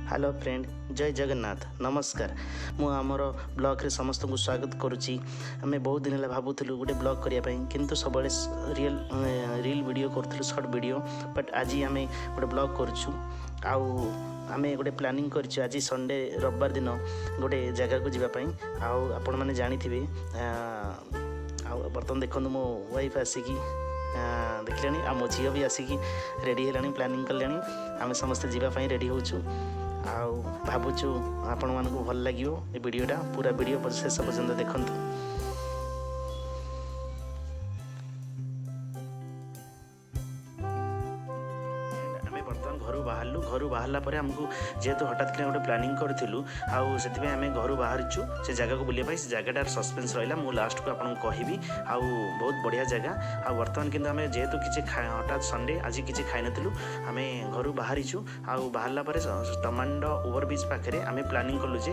Hello friend, जय जगन्नाथ। नमस्कार। मु आमर ब्लॉग रे समस्त को स्वागत करुच्ची। आम बहुत दिन है भावुलु गोटे ब्लॉग करने किंतु सब रील वीडियो करूँ, शॉर्ट वीडियो, बट आज आम गोटे ब्लॉग करुचु। आम गोटे प्लानिंग करुँ आज संडे रविवार दिन गोटे जगह को जावाई। आपण मैंने जानी थे बर्तमान देखो मो वाइफ आसिकी देखिले आ मो झील भी आसिकी रेडी है, प्लानिंग कले आम समस्ते जावाई रेडी होचु। भावुचु आपण मानक भल लगे ये वीडियोटा, पूरा वीडियो शेष पर्यंत देखंतु। घर बाहरला पर आमको जेहेतु हठात कि गोटे प्लानिंग करूँ से आम घर बाहरचु से जगह को बुलाई। से जगह सस्पेंस रहा, मुझे लास्ट को आपको कहबी। बहुत बढ़िया जगह। बर्तमान किंतु आम जेहेतु किसी हठात संडे आज किसी खाई नु आम घर बाहरीचु। बाहरला पर तमांड ओवरब्रिज पाखे आम प्लानिंग कलु से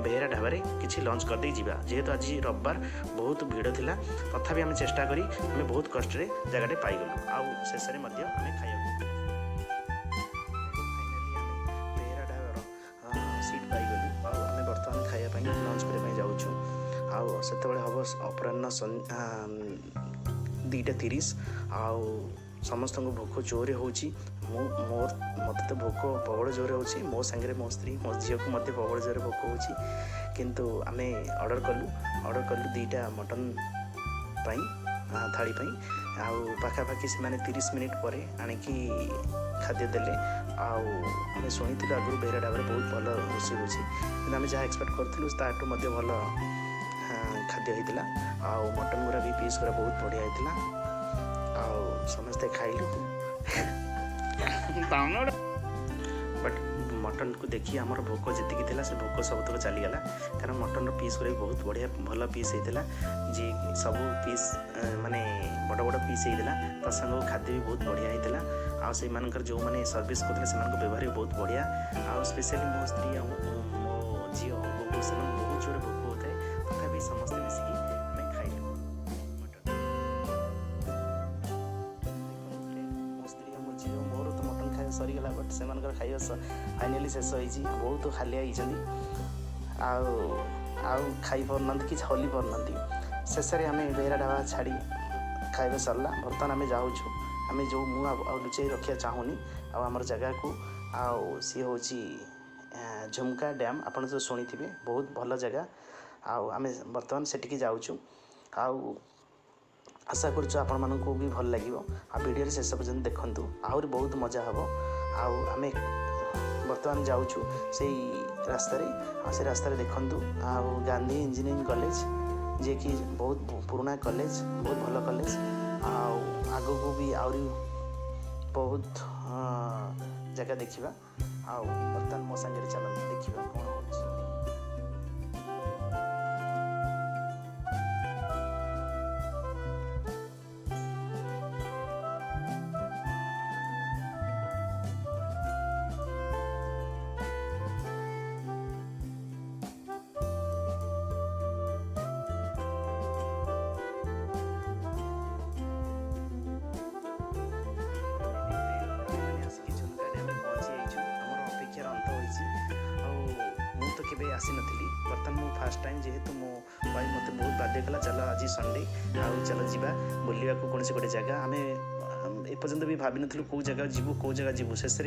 बेहेरा ढाबा किसी लंच करदे जावा। जेहेतु आज रविवार बहुत भिड़ थिला, तथापि आम चेष्टा करी आम बहुत कष्ट जगह पाईगलु। शेष में आम खाइबा लंच करने जाऊँ। से हम अपराह 2:30 समस्त को भोक जोरे हो मत तो भोक प्रबल जोरे हो। मो सांगे मो स्त्री मो झील को मत प्रबल जोरे भोक हो, किंतु आम ऑर्डर कलु 2टा मटन थाली पाखापाखि से 30 मिनिट पर आणिकी खाद्य देले। आम शुणी आगुरी बेहरा ढाबा बहुत भल रोषे होती, आम जहाँ एक्सपेक्ट करूँ ताठू भल खाद्य होता। मटन गुरा भी पीस गुरा बहुत बढ़िया होता। समस्ते खाइलु बट मटन को देखिए आमर भोक जी थी से भोक सब तक चलीगला, कारण मटन पीस गुरा बहुत बढ़िया भल पीस होता। जी सब पीस माने बड़ बड़ पीस होता, तो संग खाद्य भी बहुत बढ़िया होता। से मानकर जो मैंने सर्विस करते से व्यवहार भी बहुत बढ़िया। स्पेशली मो स्त्री मो झील बोबू से बहुत जोर भोक होता है, तथा समस्ते मिसिकी आम खाइलु मो स्त्री मो झील। मोर तो मटन खाଇବା सरीगला, बट से खाଇବା फाइनाली शेष होती। बहुत खालिया खाई पारना कि हली पारना। शेष में आम बेहरा ढाबा छाड़ी खाଇବା सरला। बर्तमान आम जाऊँ आम जो मुझे लुचाई रखा चाहूनी आमर जगह को सी हूँ झुमका डैम। आपड़ तो शुणी थे बहुत भल जगह। आम बर्तमान से जाऊँ। आशा करूँ भी भल लगे। वीडियो शेष पर्यंत देखूँ, आहरी बहुत मजा हम। आम बर्तमान जाऊँ से रास्ता देखूँ गांधी इंजीनियरिंग कॉलेज, जे कि बहुत पुराना कॉलेज, बहुत भल कॉलेज। आगो को भी आहरी बहुत जगह देखा। बर्तमान मो सांगे चलते देखा कौन हो। आसी नी बर्तमान मु फास्ट टाइम जेहेतु मो भाई मत बहुत बाध्य कला, चल आज संडे चल जा बुलवा को कौन गोटे जगह। आम एपर्यंत भी भाव नु कौ जगह जीवु कौ जगह जीवु। शेष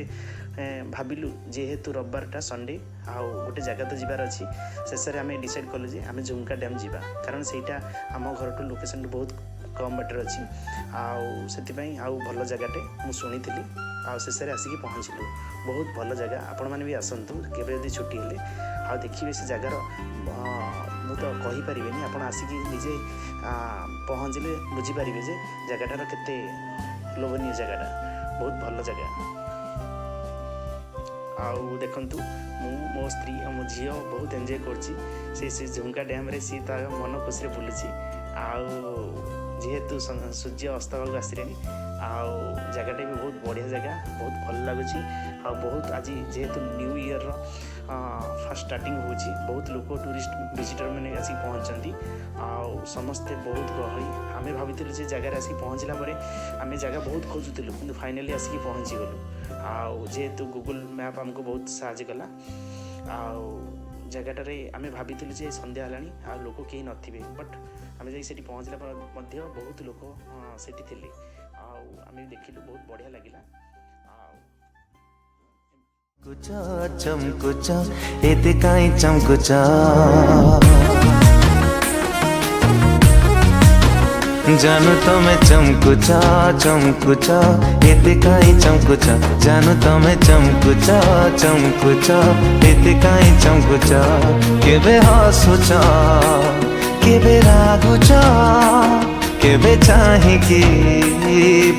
भाविलु जेहेतु रविवारटा संडे गोटे जगह तो जीवार अच्छी। शेष में आम डिसाइड कलु जे आम झुमका डैम जा, कारण सहीटा आम घर टू लोकेशन बहुत कम बाटर अच्छी। से भल जगहटे मुझे शुणी थी। शेष में आसिक पहुँचलु। बहुत भल जगह, आपण मैंने भी आसतु केवे छुट्टी हेले देखिए से जगार मु तो कहीपर आप आसिक निजे पहुँचले बुझीपारे जे जगटार केते लोभनीय जगटा, बहुत भल जगह। देखु मो स्त्री मो झील बहुत एंजॉय कर झुमका डैम रे सी मन खुशी बुलूची। जेहेतु सूर्य अस्त आसले जगटा भी बहुत बढ़िया जगह बहुत भल लगुच बहुत आज जेहेतु न्यू ईयर फर्स्ट स्टार्टिंग हो बहुत लोग टूरिस्ट विजिटर मैंने आसिक पहुँचती समस्ते बहुत गहली आम भाई से जगार आसिक पहुँचला आम जगह बहुत खोजुलु कि फाइनाली आसिक पहुँची गलु जेहेतु गूगल मैप आमको बहुत साहय कला जगह आम भाई जे संध्या है लोक कहीं नथिबे बट आम जा पहुँचला बहुत लोक से आम देखिलु बहुत बढ़िया लगिला चमकुच एते काई चमकुच जानू तमे चमकुच चमकुच एते काई चमकुच जानू तमे चमकुच चमकुच एते काई चमकुच केबे हसुच केबे रागुच केबे चाहिकी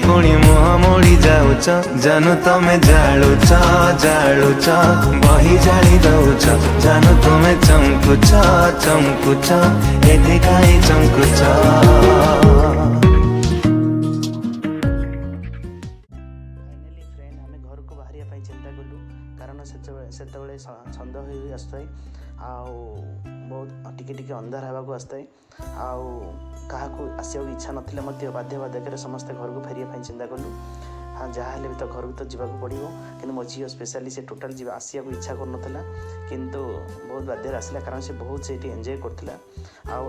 पुणी मुह मोड़ी जाऊच जानू तमे जालुच जालुच बही जाली दउच जानू तमे चमकुच चमकुच एते काई चमकुच फाइनाली फ्रेंड आम घर को बाहर चिंता कलु कारण से सन्देह हो आसए बहुत टिके अंधार होगा आसए क्या आसा इच्छा नाला बाध्य बाधक समस्ते घर को फेरिया चिंता कलु हाँ जहाँ भी तो घर को तो जावाक पड़ो कि मो झी स्पेशली से टोटाल जी आसिया इच्छा करूला किंतु बहुत बाध्य आसला कारण से बहुत से एंजॉय करथिला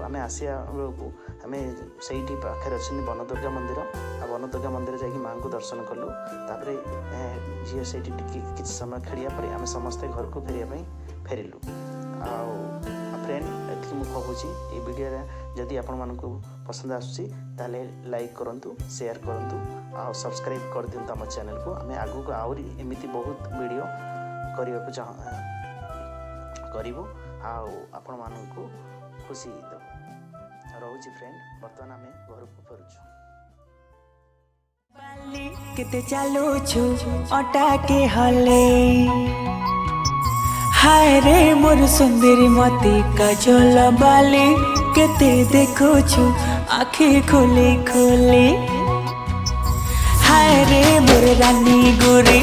आम आसिया बेलू आम से पाखे अच्छे वन दुर्गा मंदिर आ वन दुर्गा मंदिर जाकि माँ को दर्शन कलु तापर झील से किसी समय खेलिया आम समस्ते घर को फेरिया फेरिलु फ्रेंड ये मुझे कहूँ ये वीडियो जदि आपण मानक पसंद आसूसी ताले लाइक करूँ शेयर करूँ आ सब्सक्राइब कर दिंतु आम चैनल को आम आगू को आउरी एमती बहुत वीडियो करने को करूँ आपण मानक खुशी देव रोची फ्रेंड बर्तमान आम घर को फेरुचु केते चालुछु अटा के हले हाय रे मोर सुंदरी मती काजल बाली केते देखुछु आँखी खोली खोली हाय रे मोर रानी गोरी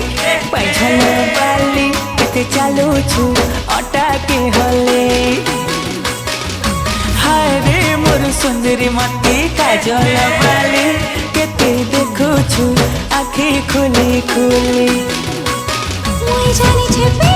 पैझल बाली केते चालुछु अटा के हले हाय रे मोर सुंदरी मती काजल बाली केते देखुछु आँखी खोली खोली मुई जानी छे